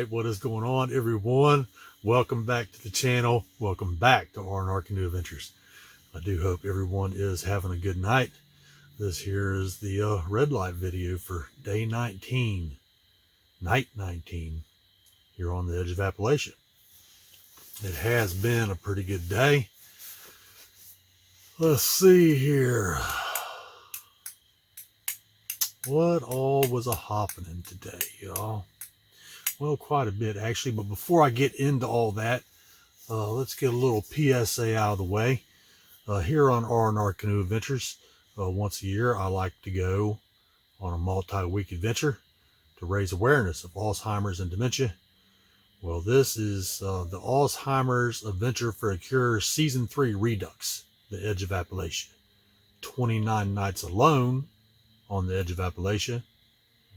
right, what is going on, everyone? Welcome back to the channel. Welcome back to R&R Canoe Adventures. I do hope everyone is having a good night. This here is the red light video for day 19, night 19, here on the edge of Appalachia. It has been a pretty good day. Let's see here. What all was a happening today, y'all? Well, quite a bit actually, but before I get into all that, let's get a little PSA out of the way. Here on R&R Canoe Adventures, once a year I like to go on a multi-week adventure to raise awareness of Alzheimer's and dementia. Well, this is the Alzheimer's Adventure for a Cure Season 3 Redux, the edge of Appalachia. 29 nights alone on the edge of Appalachia,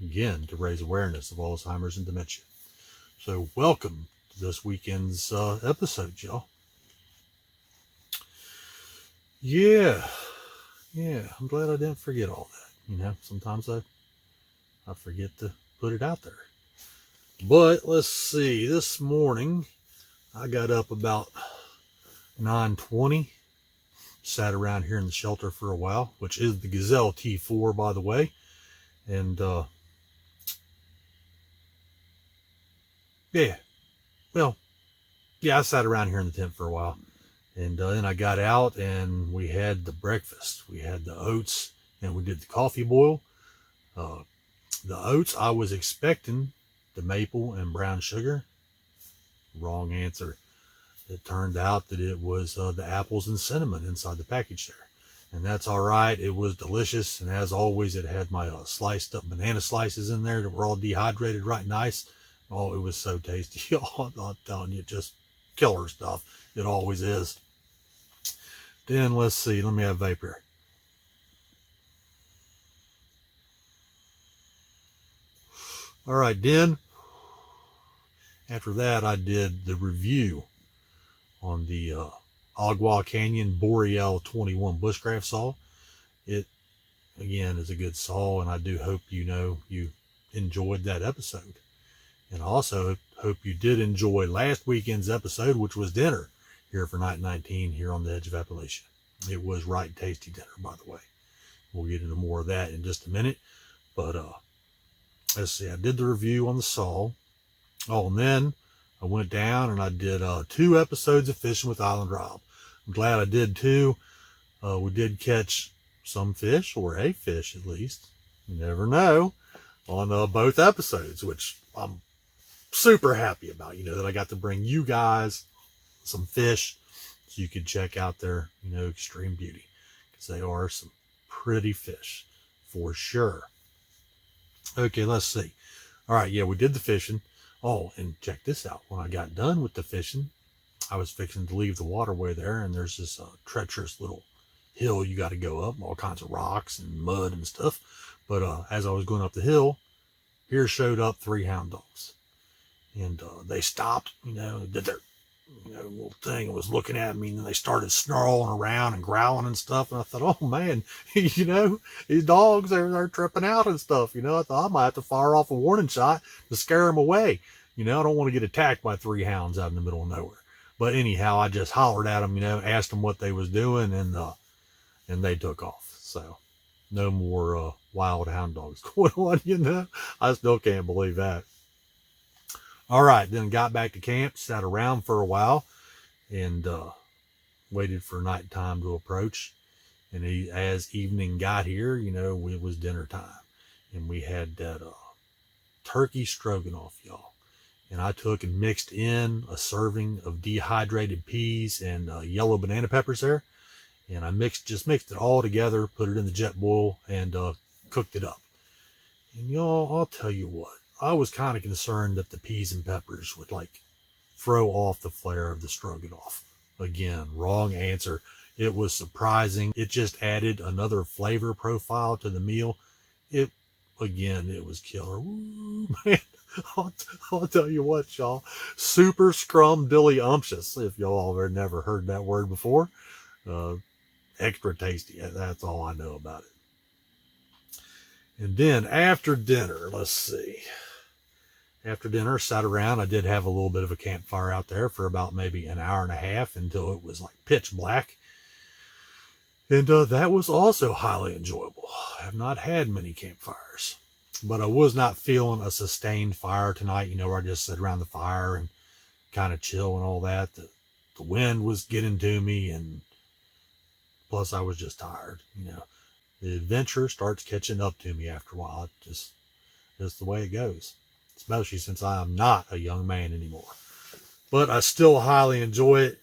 again, to raise awareness of Alzheimer's and dementia. So welcome to this weekend's episode, y'all. Yeah, I'm glad I didn't forget all that. You know, sometimes I forget to put it out there. But let's see, this morning I got up about 9:20, sat around here in the shelter for a while, which is the Gazelle T4, by the way. And I sat around here in the tent for a while, and then I got out and we had the breakfast. We had the oats and we did the coffee boil. The oats, I was expecting the maple and brown sugar. Wrong answer. It turned out that it was the apples and cinnamon inside the package there. And that's all right. It was delicious. And as always, it had my sliced up banana slices in there that were all dehydrated right nice. Oh, it was so tasty. Y'all, I'm telling you, just killer stuff. It always is. Then let's see. Let me have vapor. All right, then. After that, I did the review on the Agua Canyon Boreal 21 bushcraft saw. It, again, is a good saw, and I do hope you enjoyed that episode. And I also hope you did enjoy last weekend's episode, which was dinner here for night 19 here on the edge of Appalachia. It was right tasty dinner, by the way. We'll get into more of that in just a minute. But let's see, I did the review on the saw. Oh, and then I went down and I did 2 episodes of Fishing with Island Rob. I'm glad I did 2. We did catch some fish, or a fish at least. You never know, on both episodes, which I'm super happy about, that I got to bring you guys some fish so you could check out their, extreme beauty, because they are some pretty fish for sure. Okay, let's see. All right, yeah, we did the fishing. Oh, and check this out. When I got done with the fishing, I was fixing to leave the waterway there, and there's this treacherous little hill you got to go up, all kinds of rocks and mud and stuff. But as I was going up the hill, here showed up 3 hound dogs. And they stopped, did their little thing, and was looking at me, and then they started snarling around and growling and stuff. And I thought, oh man, these dogs, they're tripping out and stuff. I thought I might have to fire off a warning shot to scare them away. I don't want to get attacked by 3 hounds out in the middle of nowhere. But anyhow, I just hollered at them, asked them what they was doing, and they took off. So no more wild hound dogs going on, I still can't believe that. All right, then got back to camp, sat around for a while, and waited for nighttime to approach. And as evening got here, it was dinner time. And we had that turkey stroganoff, y'all. And I took and mixed in a serving of dehydrated peas and yellow banana peppers there. And I just mixed it all together, put it in the jet boil, and cooked it up. And y'all, I'll tell you what. I was kind of concerned that the peas and peppers would throw off the flair of the stroganoff. Again, wrong answer. It was surprising. It just added another flavor profile to the meal. It was killer. Ooh, man, I'll tell you what, y'all. Super scrumdiddlyumptious, if y'all have never heard that word before. Extra tasty. That's all I know about it. And then after dinner, let's see. after dinner, sat around. I did have a little bit of a campfire out there for about maybe an hour and a half until it was like pitch black. And that was also highly enjoyable. I have not had many campfires, but I was not feeling a sustained fire tonight, where I just sit around the fire and kind of chill and all that. The wind was getting to me, and plus I was just tired. The adventure starts catching up to me after a while. It's just the way it goes, especially since I am not a young man anymore. But I still highly enjoy it,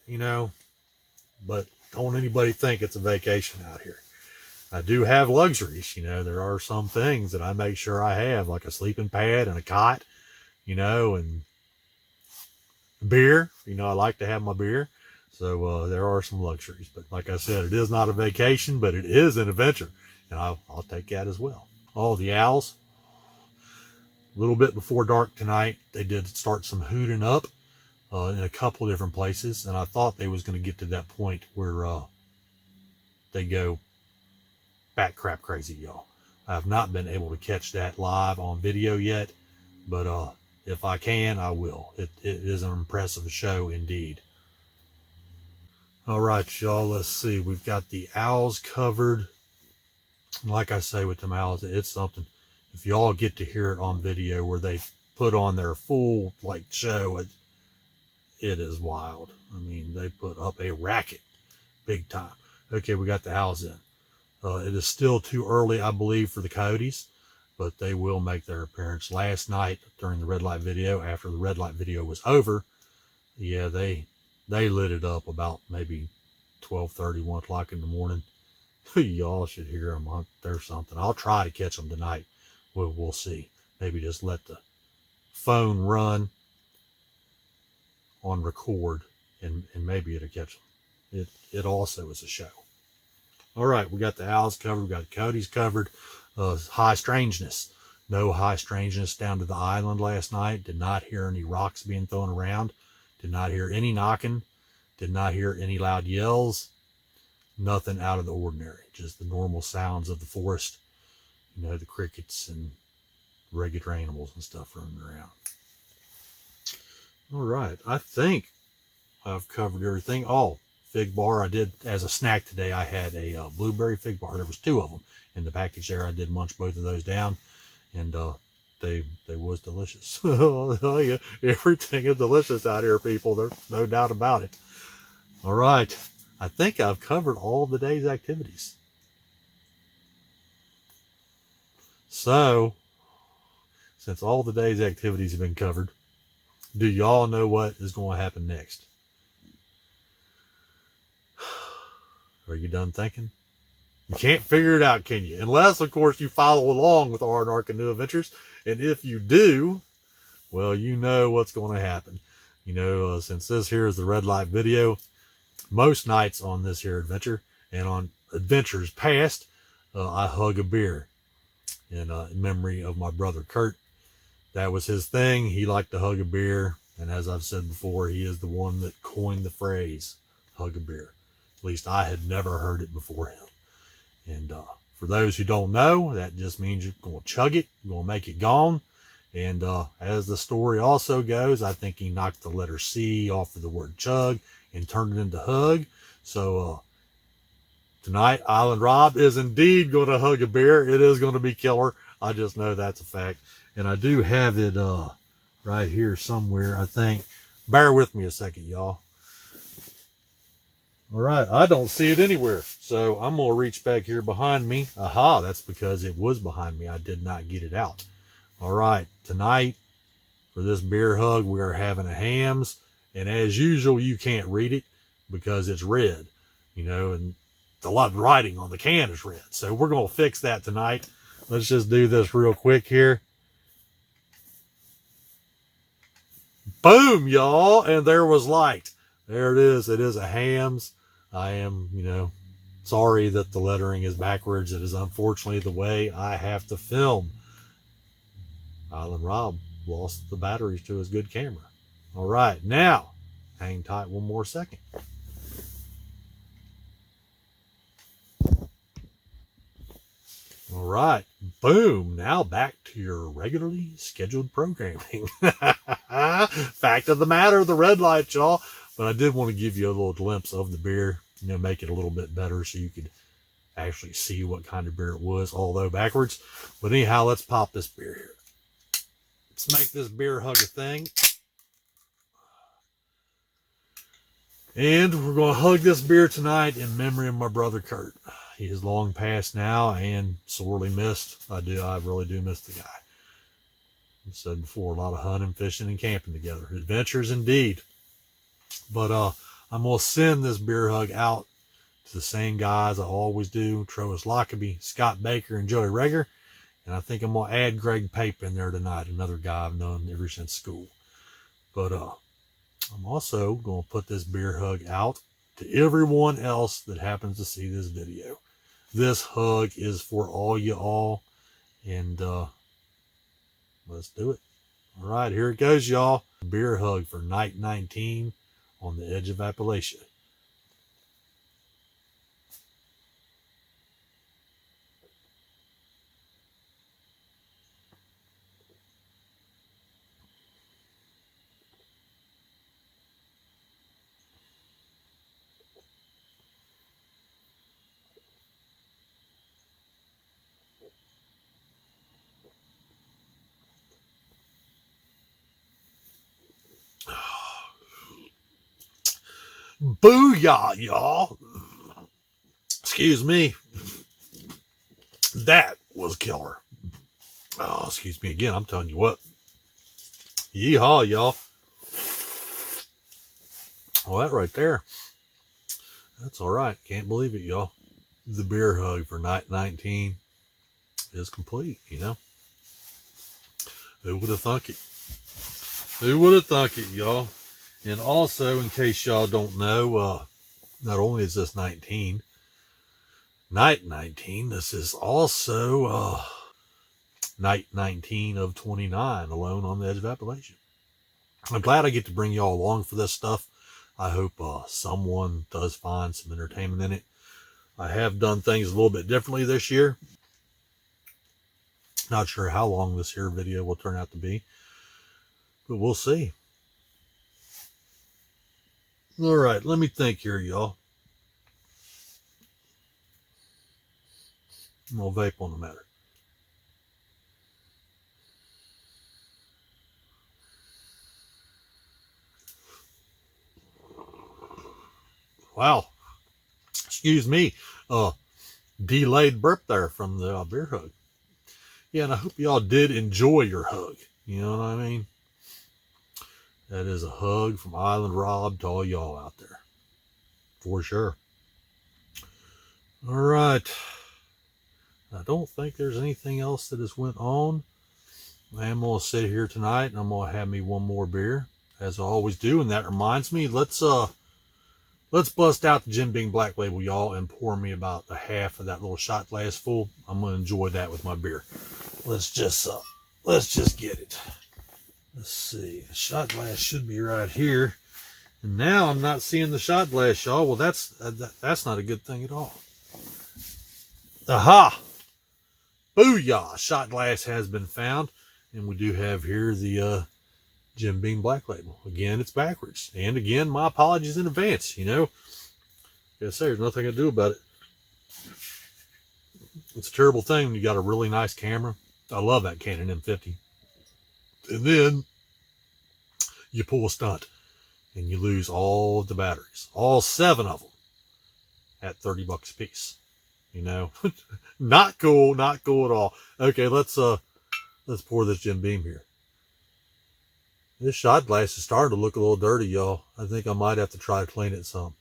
but don't anybody think it's a vacation out here. I do have luxuries, there are some things that I make sure I have, like a sleeping pad and a cot, and beer. I like to have my beer. So there are some luxuries. But like I said, it is not a vacation, but it is an adventure. And I'll take that as well. Oh, the owls. A little bit before dark tonight, they did start some hooting up in a couple of different places. And I thought they was going to get to that point where they go bat crap crazy, y'all. I have not been able to catch that live on video yet. But if I can, I will. It is an impressive show indeed. All right, y'all, let's see. We've got the owls covered. Like I say with them owls, it's something. If y'all get to hear it on video where they put on their full show, it is wild. I mean, they put up a racket big time. Okay, we got the owls in. It is still too early, I believe, for the coyotes, but they will make their appearance. Last night during the red light video, after the red light video was over, yeah, they lit it up about maybe 12:30, 1 o'clock in the morning. Y'all should hear them. There's something. I'll try to catch them tonight. We'll see. Maybe just let the phone run on record, and maybe it'll catch them. It also is a show. All right, we got the owls covered. We got the coyotes covered. High strangeness. No high strangeness down to the island last night. Did not hear any rocks being thrown around. Did not hear any knocking. Did not hear any loud yells. Nothing out of the ordinary. Just the normal sounds of the forest. The crickets and regular animals and stuff running around. All right. I think I've covered everything. Oh, fig bar. I did, as a snack today, I had a blueberry fig bar. There was 2 of them in the package there. I did munch both of those down, and they was delicious. I'll tell you, everything is delicious out here, people. There's no doubt about it. All right. I think I've covered all of the day's activities. So, since all the day's activities have been covered, do y'all know what is going to happen next? Are you done thinking? You can't figure it out, can you? Unless, of course, you follow along with R&R Canoe Adventures. And if you do, well, you know what's going to happen. Since this here is the red light video, most nights on this here adventure and on adventures past, I hug a beer in memory of my brother Kurt. That was his thing. He liked to hug a beer. And as I've said before, he is the one that coined the phrase, hug a beer. At least I had never heard it before him. And for those who don't know, that just means you're going to chug it. You're going to make it gone. And as the story also goes, I think he knocked the letter C off of the word chug and turned it into hug. So tonight, Island Rob is indeed going to hug a beer. It is going to be killer. I just know that's a fact. And I do have it right here somewhere, I think. Bear with me a second, y'all. All right, I don't see it anywhere. So I'm going to reach back here behind me. Aha, that's because it was behind me. I did not get it out. All right, tonight, for this beer hug, we are having a hams. And as usual, you can't read it because it's red, and a lot of writing on the can is red. So we're going to fix that tonight. Let's just do this real quick here. Boom, y'all. And there was light. There it is. It is a hams. I am, sorry that the lettering is backwards. It is unfortunately the way I have to film. Island Rob lost the batteries to his good camera. All right, now, hang tight one more second. All right, Boom. Now back to your regularly scheduled programming. Fact of the matter, the red light, y'all. But I did want to give you a little glimpse of the beer, make it a little bit better so you could actually see what kind of beer it was, although backwards. But anyhow, let's pop this beer here. Let's make this beer hug a thing. And we're going to hug this beer tonight in memory of my brother Kurt. He is long past now and sorely missed. I really do miss the guy. I said before, a lot of hunting, fishing, and camping together. Adventures indeed. But I'm going to send this beer hug out to the same guys I always do. Troas Lockaby, Scott Baker, and Joey Reger. And I think I'm going to add Greg Pape in there tonight, another guy I've known ever since school. But I'm also going to put this beer hug out to everyone else that happens to see this video. This hug is for all y'all, and let's do it. All right, here it goes, y'all. Beer hug for night 19 on the edge of Appalachia. Booyah, y'all. Excuse me. That was killer. Oh, excuse me again. I'm telling you what. Yeehaw, y'all. Well, that right there. That's all right. Can't believe it, y'all. The beer hug for night 19 is complete, Who would have thunk it? Who would have thunk it, y'all? And also, in case y'all don't know, not only is this night 19, this is also night 19 of 29, alone on the edge of Appalachia. I'm glad I get to bring y'all along for this stuff. I hope someone does find some entertainment in it. I have done things a little bit differently this year. Not sure how long this here video will turn out to be, but we'll see. All right, let me think here, y'all. I'm going to vape on the matter. Wow. Excuse me. Delayed burp there from the beer hug. Yeah, and I hope y'all did enjoy your hug. You know what I mean? That is a hug from Island Rob to all y'all out there. For sure. All right. I don't think there's anything else that has went on. I am going to sit here tonight and I'm going to have me one more beer, as I always do. And that reminds me, let's bust out the Jim Beam Black Label, y'all, and pour me about a half of that little shot glass full. I'm going to enjoy that with my beer. Let's just get it. Let's see. The shot glass should be right here. And now I'm not seeing the shot glass, y'all. Well, that's not a good thing at all. Aha! Booyah! Shot glass has been found. And we do have here the Jim Beam Black Label. Again, it's backwards. And again, my apologies in advance, Like I say, there's nothing I can do about it. It's a terrible thing when you got a really nice camera. I love that Canon M50. And then you pull a stunt and you lose all of the batteries, all 7 of them, at $30 a piece. Not cool at all. Okay, let's pour this Jim Beam here. This shot glass is starting to look a little dirty, y'all. I think I might have to try to clean it some.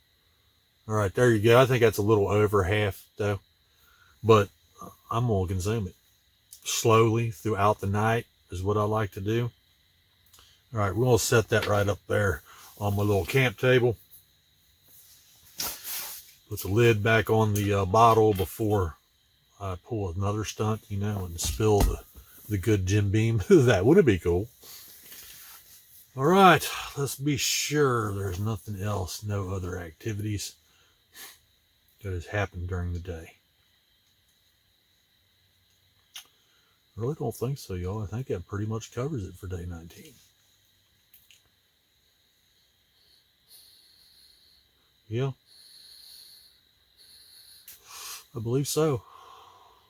All right, there you go. I think that's a little over half, though. But I'm going to consume it slowly throughout the night is what I like to do. All right, we're going to set that right up there on my little camp table. Put the lid back on the bottle before I pull another stunt, and spill the good Jim Beam. That wouldn't be cool. All right, let's be sure there's nothing else, no other activities that has happened during the day. I really don't think so, y'all. I think that pretty much covers it for day 19. Yeah, I believe so.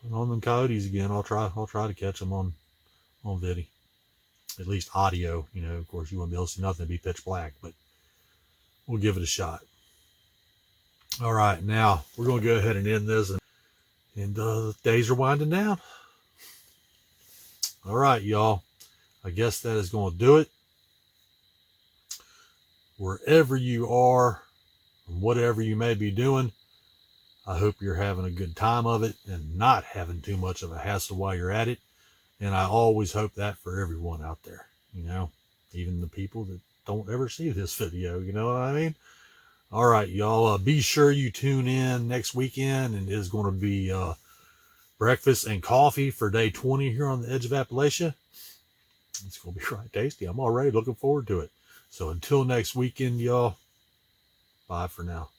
And on them coyotes again, I'll try to catch them on video, at least audio. You know, of course, you won't be able to see nothing; it'd be pitch black, but we'll give it a shot. All right, now we're going to go ahead and end this, and the days are winding down. All right, y'all. I guess that is going to do it. Wherever you are, and whatever you may be doing, I hope you're having a good time of it and not having too much of a hassle while you're at it. And I always hope that for everyone out there, you know, even the people that don't ever see this video, you know what I mean? All right, y'all, be sure you tune in next weekend, and it is going to be breakfast and coffee for day 20 here on the edge of Appalachia. It's going to be right tasty. I'm already looking forward to it. So until next weekend, y'all, bye for now.